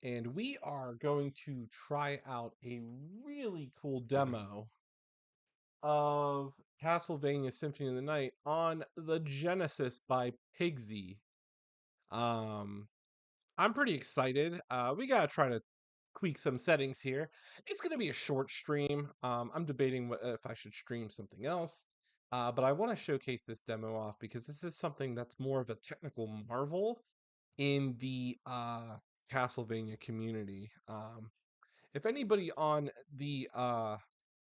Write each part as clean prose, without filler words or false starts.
and we are going to try out a really cool demo of Castlevania Symphony of the Night on the Genesis by Pigsy. Um, I'm pretty excited. We gotta try to tweak some settings here. It's gonna be a short stream. I'm debating if I should stream something else. But I want to showcase this demo off because this is something that's more of a technical marvel in the Castlevania community. If anybody on the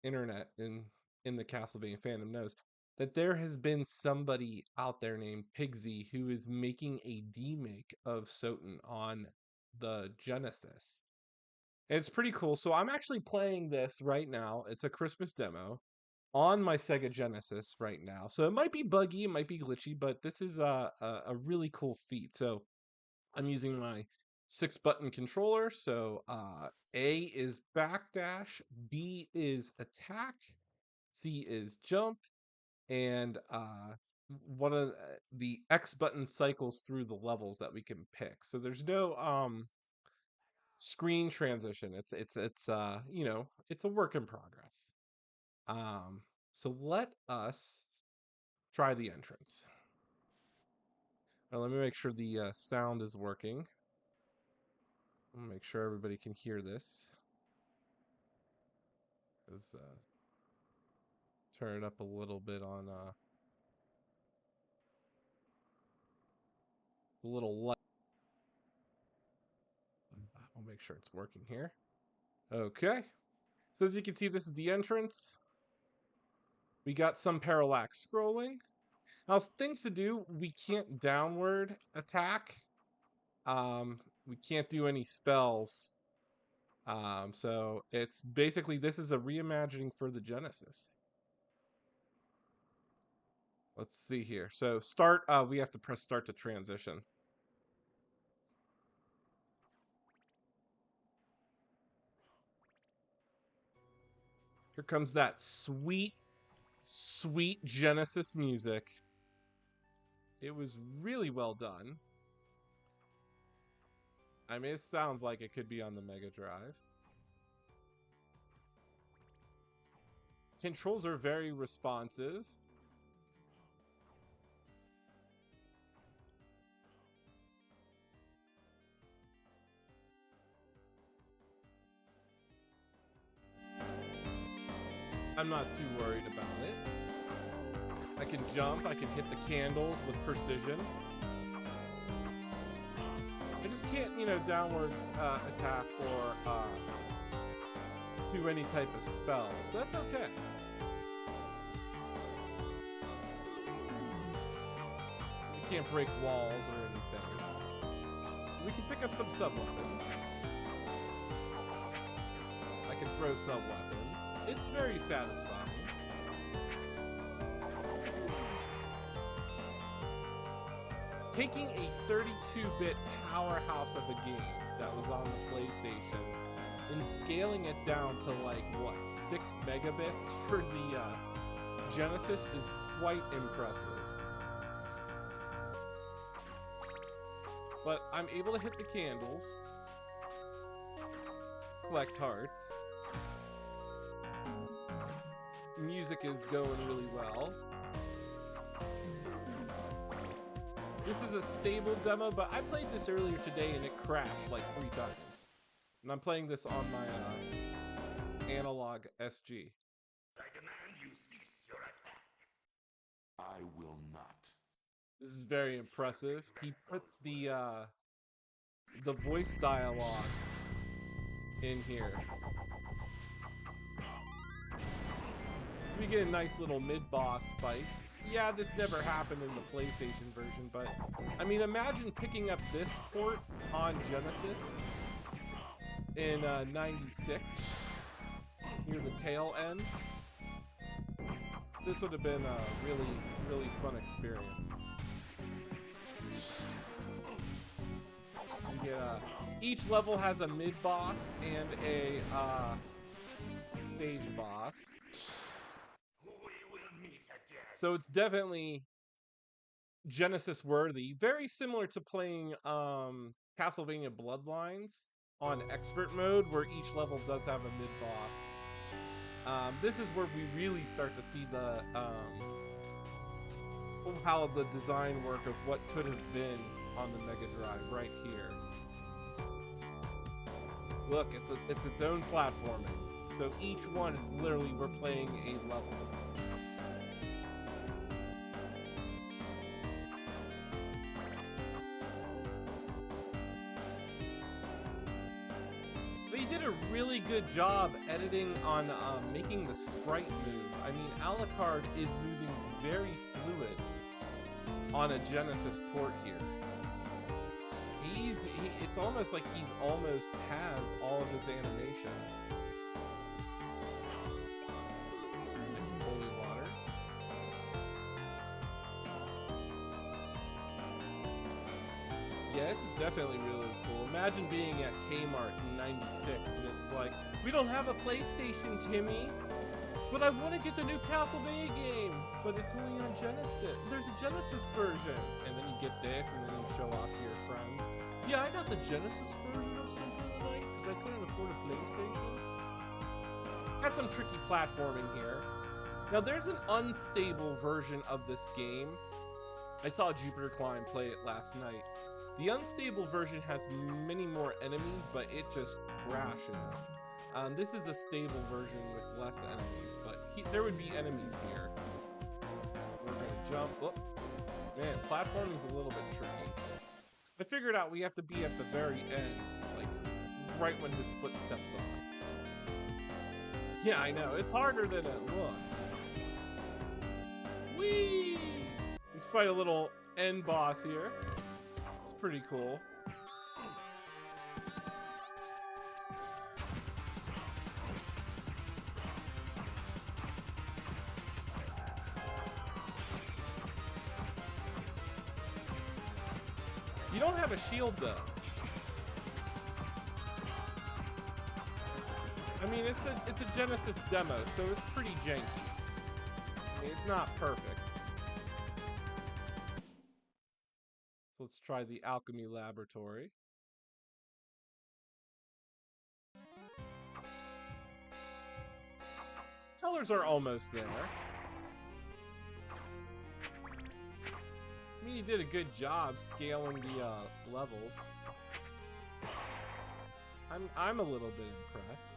internet in the Castlevania fandom knows that there has been somebody out there named Pigsy who is making a demake of SOTN on the Genesis. And it's pretty cool. So I'm actually playing this right now. It's a Christmas demo on my Sega Genesis right now. So it might be buggy, it might be glitchy, but this is a really cool feat. So I'm using my 6-button controller. So A is backdash, B is attack, C is jump, and one of the X button cycles through the levels that we can pick. So there's no screen transition. It's it's a work in progress. Um, so let us try the entrance. Now let me make sure the sound is working. I'll make sure everybody can hear this. Let's turn it up a little bit on a little light. I'll make sure it's working here. Okay. So as you can see, this is the entrance. We got some parallax scrolling. Now, things to do, we can't downward attack. We can't do any spells. So it's basically, this is a reimagining for the Genesis. Let's see here. So start, we have to press start to transition. Here comes that sweet, sweet Genesis music. It was really well done. I mean, it sounds like it could be on the Mega Drive. Controls are very responsive. I'm not too worried about it. I can jump, I can hit the candles with precision. I just can't, downward attack or do any type of spells, but that's okay. We can't break walls or anything. We can pick up some sub-weapons. I can throw sub-weapons. It's very satisfying. Taking a 32-bit powerhouse of a game that was on the PlayStation and scaling it down to like, what, 6 megabits for the Genesis is quite impressive. But I'm able to hit the candles, collect hearts. Music is going really well. This is a stable demo, but I played this earlier today and it crashed like 3 times. And I'm playing this on my analog SG. I demand you cease your attack. I will not. This is very impressive. He put the voice dialogue in here. So we get a nice little mid-boss fight. Yeah, this never happened in the PlayStation version, but I mean, imagine picking up this port on Genesis in '96 near the tail end. This would have been a really, really fun experience. You get, each level has a mid-boss and a stage boss. So it's definitely Genesis worthy. Very similar to playing Castlevania Bloodlines. on expert mode, where each level does have a mid-boss. This is where we really start to see the how the design work of what could have been on the Mega Drive right here. Look, it's its own platforming. So each one, it's literally we're playing a level. They did a really good job editing on making the sprite move. I mean, Alucard is moving very fluid on a Genesis port here. It's almost like he's almost has all of his animations. Holy water. Yeah, it's definitely really cool. Imagine being at Kmart in '96 and it's like, we don't have a PlayStation, Timmy, but I want to get the new Castlevania game, but it's only on Genesis. There's a Genesis version. And then you get this and then you show off to your friends. Yeah, I got the Genesis version of Symphony of the Night because I couldn't afford a PlayStation. Got some tricky platforming here. Now, there's an unstable version of this game. I saw Jupiter Klein play it last night. The unstable version has many more enemies, but it just crashes. This is a stable version with less enemies, but there would be enemies here. We're gonna jump. Oh, man, platforming is a little bit tricky. I figured out we have to be at the very end, like right when his footsteps on. Yeah, I know, it's harder than it looks. Whee! We fight a little end boss here. It's pretty cool. You don't have a shield though. I mean, it's a Genesis demo, so it's pretty janky. I mean, it's not perfect. So let's try the Alchemy Laboratory. Colors are almost there. I mean, you did a good job scaling the levels. I'm a little bit impressed.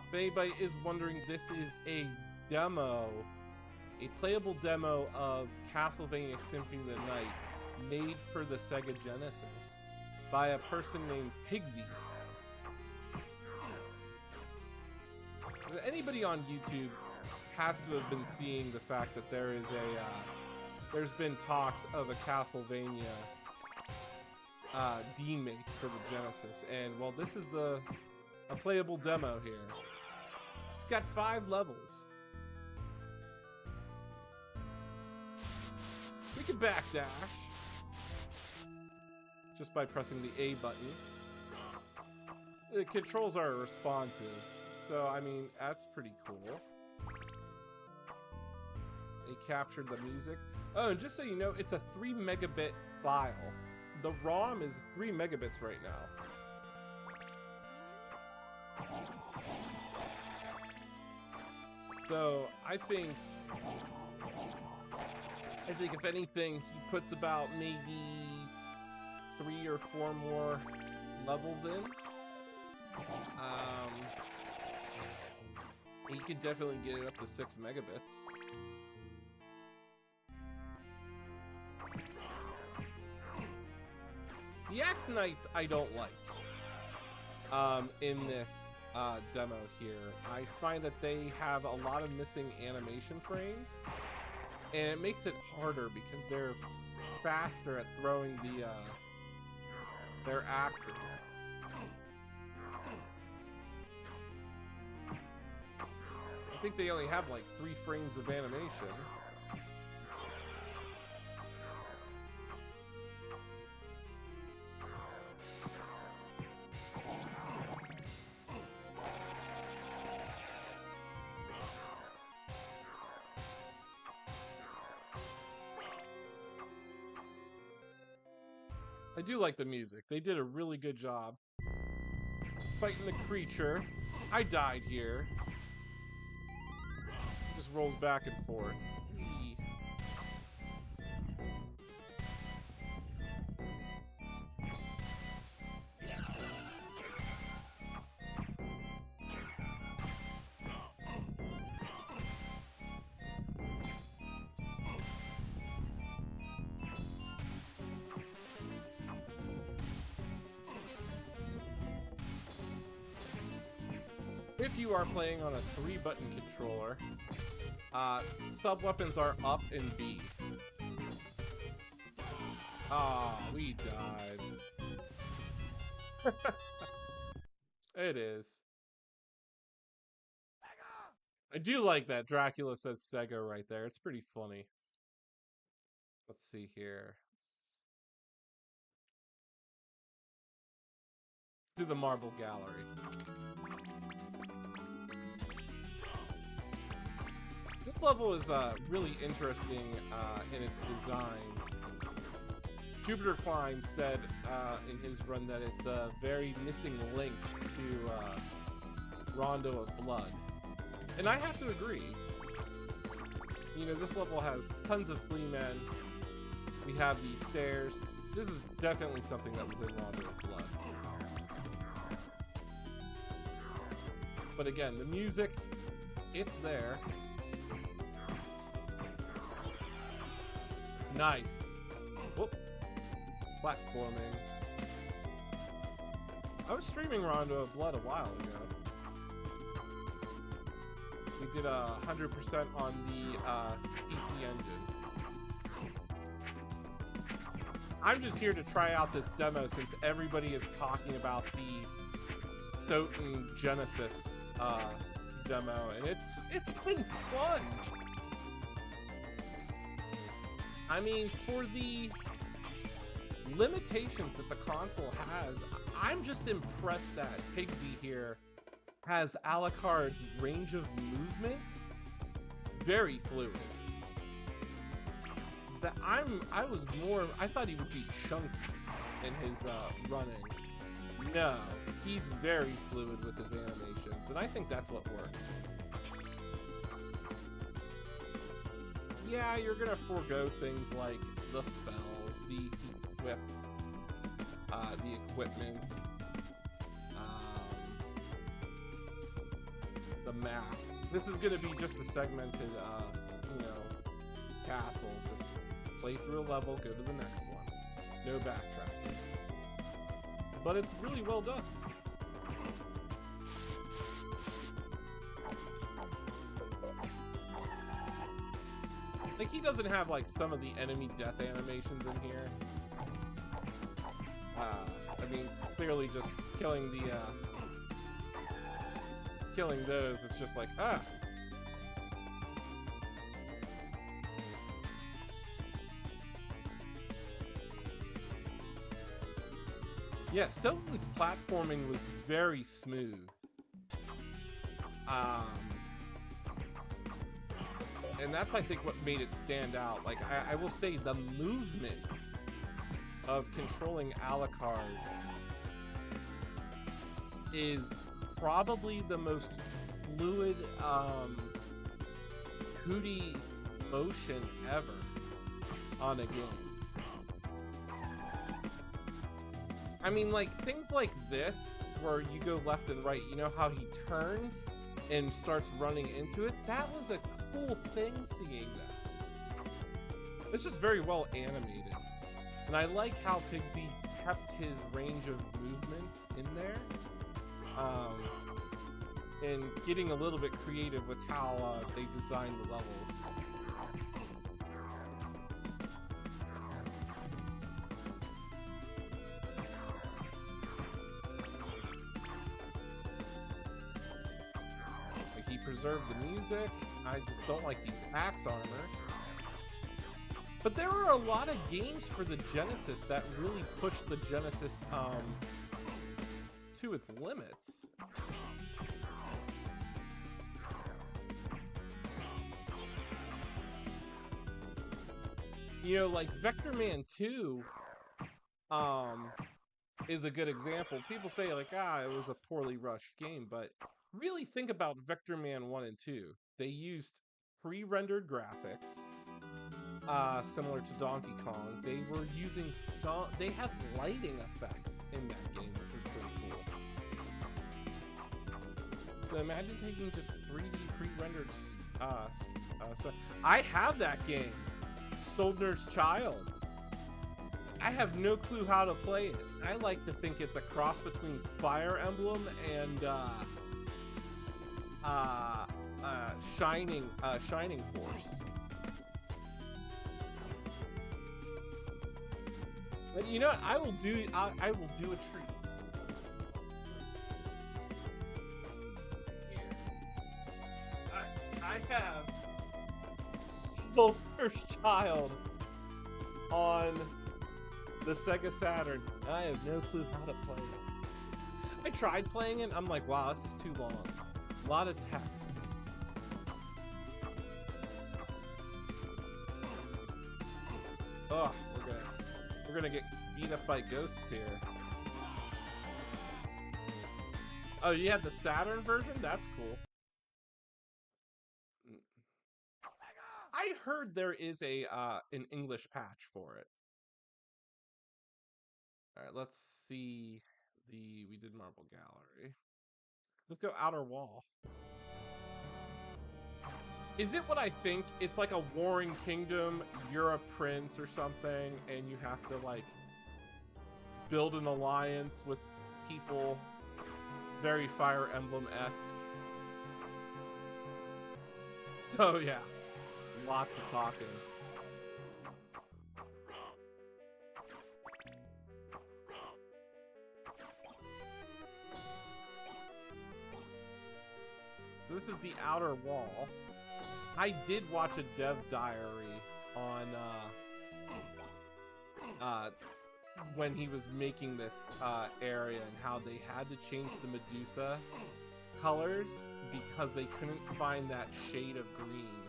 If anybody is wondering, this is a demo, a playable demo of Castlevania Symphony of the Night made for the Sega Genesis by a person named Pigsy. Anybody on YouTube has to have been seeing the fact that there is there's been talks of a Castlevania remake for the Genesis, and well, this is a playable demo here. It's got 5 levels. We can backdash just by pressing the A button. The controls are responsive. So, I mean, that's pretty cool. They captured the music. Oh, and just so you know, it's a 3 megabit file. The ROM is 3 megabits right now. So, I think if anything, he puts about maybe 3 or 4 more levels in. You could definitely get it up to 6 megabits. The Axe Knights I don't like in this demo here. I find that they have a lot of missing animation frames, and it makes it harder because they're faster at throwing their axes. I think they only have like 3 frames of animation. I do like the music. They did a really good job. Fighting the creature. I died here. Just rolls back and forth. Eee. If you are playing on a 3-button controller, sub-weapons are up and B. Ah, we died. It is. I do like that Dracula says Sega right there. It's pretty funny. Let's see here. Do the marble gallery. This level is really interesting in its design. Jupiter Climb said in his run that it's a very missing link to Rondo of Blood. And I have to agree. You know, this level has tons of flea men. We have these stairs. This is definitely something that was in Rondo of Blood. But again, the music, it's there. Nice. Whoop. Platforming. I was streaming Rondo of Blood a while ago. We did 100% on the PC engine. I'm just here to try out this demo since everybody is talking about the SOTN Genesis demo, and it's been fun. I mean, for the limitations that the console has, I'm just impressed that Pigsy here has Alucard's range of movement very fluid. That I thought he would be chunky in his running. No, he's very fluid with his animations, and I think that's what works. Yeah, you're gonna forego things like the spells, the equip, the equipment, the map. This is gonna be just a segmented, you know, castle. Just play through a level, go to the next one. No backtracking. But it's really well done. Like, he doesn't have, like, some of the enemy death animations in here. I mean, clearly just killing the, killing those, it's just like, ah! Yeah, SOTN's platforming was very smooth. And that's, I think, what made it stand out. Like, I will say the movement of controlling Alucard is probably the most fluid, hooty motion ever on a game. I mean, like, things like this, where you go left and right, you know how he turns and starts running into it? That was a cool thing, seeing that. It's just very well animated. And I like how Pigsy kept his range of movement in there. And getting a little bit creative with how they designed the levels. Like, he preserved the music. I just don't like these axe armors. But there are a lot of games for the Genesis that really pushed the Genesis to its limits. You know, like Vector Man 2 is a good example. People say like, it was a poorly rushed game, but really think about Vector Man 1 and 2. They used pre-rendered graphics, similar to Donkey Kong. They were using they had lighting effects in that game, which was pretty cool. So imagine taking just 3D pre-rendered stuff. I have that game, Soldner's Child. I have no clue how to play it. I like to think it's a cross between Fire Emblem and Shining Force. But you know what? I will do a treat. Here. I have Soldner's Child on the Sega Saturn. I have no clue how to play it. I tried playing it. I'm like, wow, this is too long. A lot of text. Oh, we're gonna get beat up by ghosts here. Oh, you had the Saturn version? That's cool. I heard there is an English patch for it. All right, let's see we did Marble Gallery. Let's go Outer Wall. Is it what I think? It's like a warring kingdom, you're a prince or something, and you have to like build an alliance with people. Very Fire Emblem-esque. Oh yeah, lots of talking. So this is the Outer Wall. I did watch a dev diary on when he was making this area and how they had to change the Medusa colors because they couldn't find that shade of green.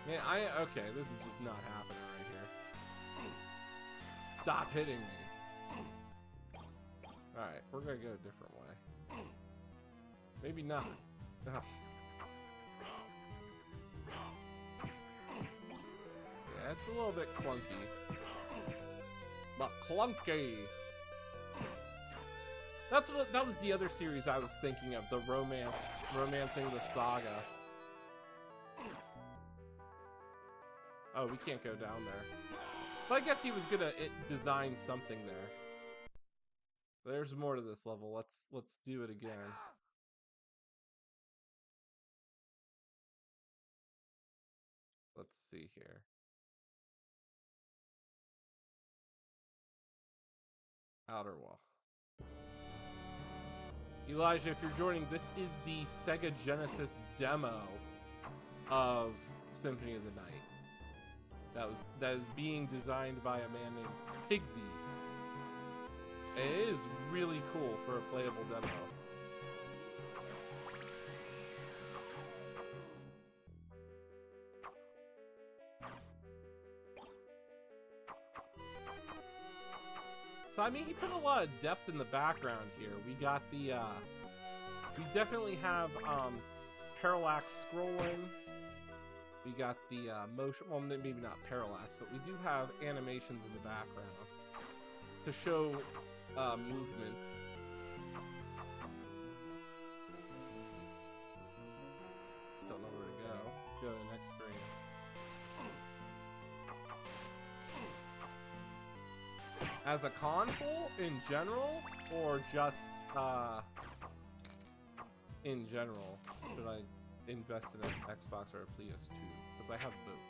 Man, okay, this is just not happening right here. Stop hitting me. Alright, we're gonna go a different way. Maybe not. Ugh. Yeah, it's a little bit clunky. But clunky! That was the other series I was thinking of, the Romancing the Saga. Oh, we can't go down there. So I guess he was gonna design something there. There's more to this level. Let's do it again. Let's see here. Outer Wall. Elijah, if you're joining, this is the Sega Genesis demo of Symphony of the Night. That is being designed by a man named Pigsy. And it is really cool for a playable demo. So I mean, he put a lot of depth in the background here. We got the we definitely have parallax scrolling. We got the motion, well, maybe not parallax, but we do have animations in the background to show movement. Don't know where to go. Let's go to the next screen. As a console in general, or just in general, should I invest in an Xbox or a PS2? Because I have both.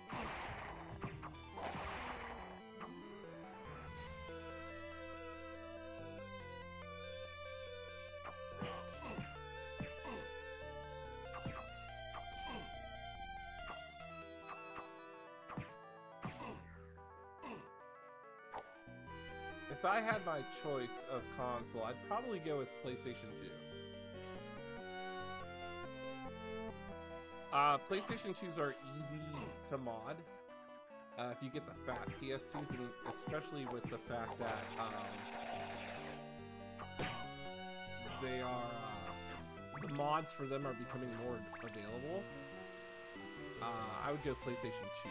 If I had my choice of console, I'd probably go with PlayStation 2. PlayStation 2s are easy to mod. If you get the fat PS2s, and especially with the fact that they are the mods for them are becoming more available. I would go PlayStation 2,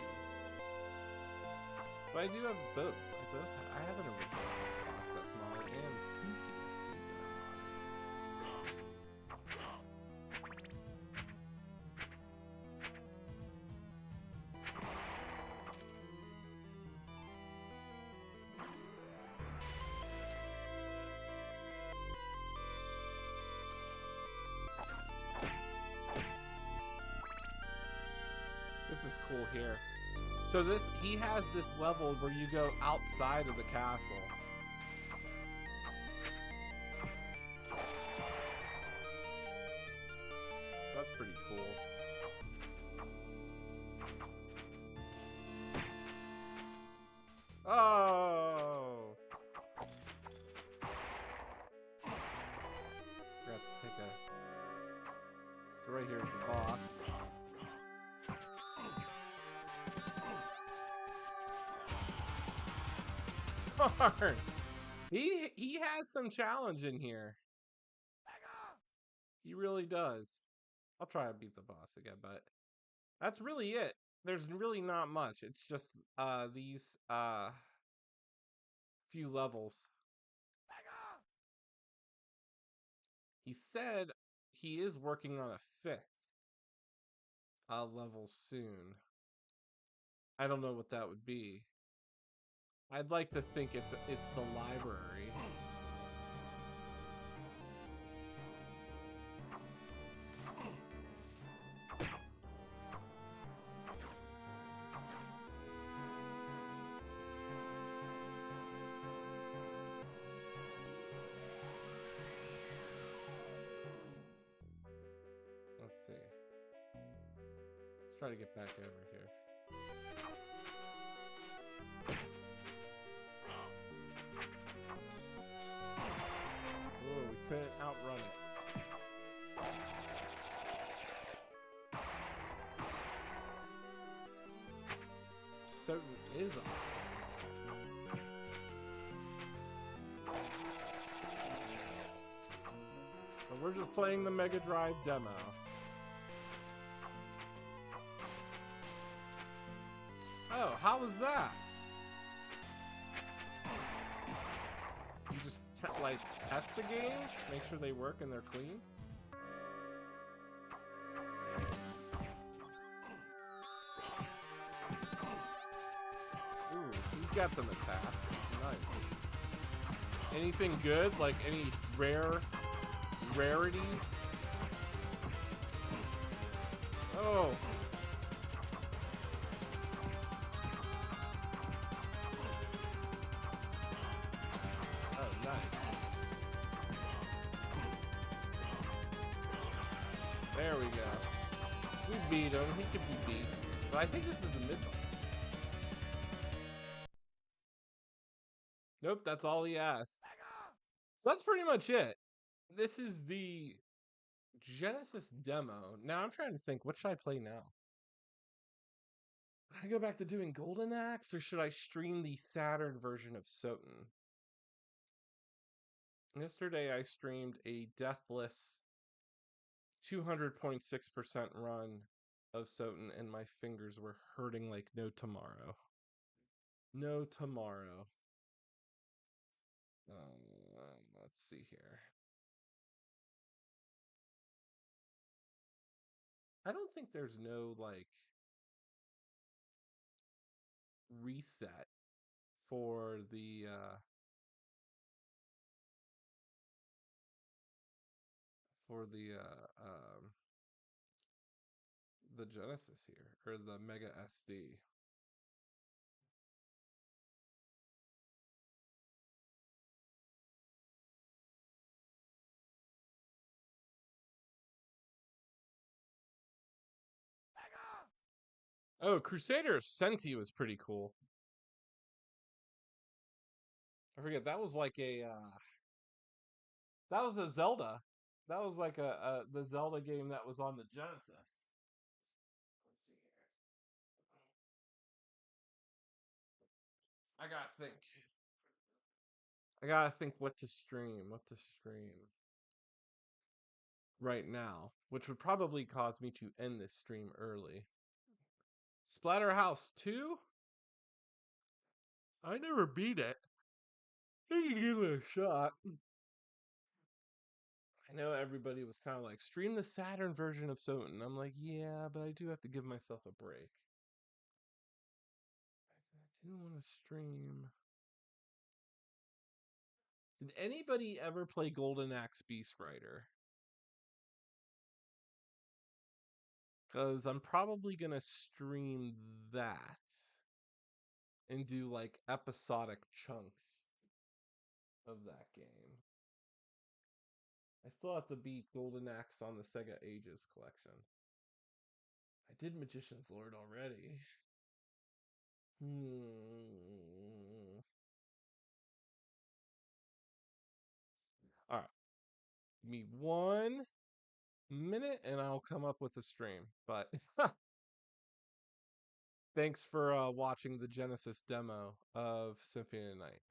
but I do have both. I have an original Xbox that's modded and two PS2s that are modded. This is cool here. So he has this level where you go outside of the castle. That's pretty cool. Oh! Forgot to take a... So right here is the boss. Darn! He has some challenge in here. He really does. I'll try to beat the boss again, but that's really it. There's really not much. It's just these few levels. He said he is working on a 5th level soon. I don't know what that would be. I'd like to think it's the library. Let's see. Let's try to get back over here. Whoa, we couldn't outrun it. SOTN is awesome. But we're just playing the Mega Drive demo. Oh, how was that? You just like test the games, make sure they work and they're clean. Ooh, he's got some attacks. Nice. Anything good? Like any rarities? Oh. Oh, nice. There we go. We beat him. He could be beat. But I think this is the mid-boss. Nope, that's all he asked. So that's pretty much it. This is the Genesis demo. Now I'm trying to think, what should I play now? I go back to doing Golden Axe, or should I stream the Saturn version of SOTN? Yesterday I streamed a deathless 200.6% run of SOTN, and my fingers were hurting like no tomorrow. No tomorrow. Let's see here. I don't think there's no like reset for the for the uh um the Genesis here, or the Mega SD. Oh, Crusader Senti was pretty cool. I forget, that was like a that was a Zelda. That was like the Zelda game that was on the Genesis. I gotta think. I gotta think what to stream. What to stream right now, which would probably cause me to end this stream early. Splatterhouse 2? I never beat it. You can give it a shot. I know everybody was kind of like, stream the Saturn version of SOTN. I'm like, yeah, but I do have to give myself a break. I do want to stream. Did anybody ever play Golden Axe Beast Rider? Because I'm probably going to stream that and do like episodic chunks of that game. I still have to beat Golden Axe on the Sega Ages collection. I did Magician's Lord already. All right. Give me 1 minute and I'll come up with a stream. But thanks for watching the Genesis demo of Symphony of the Night.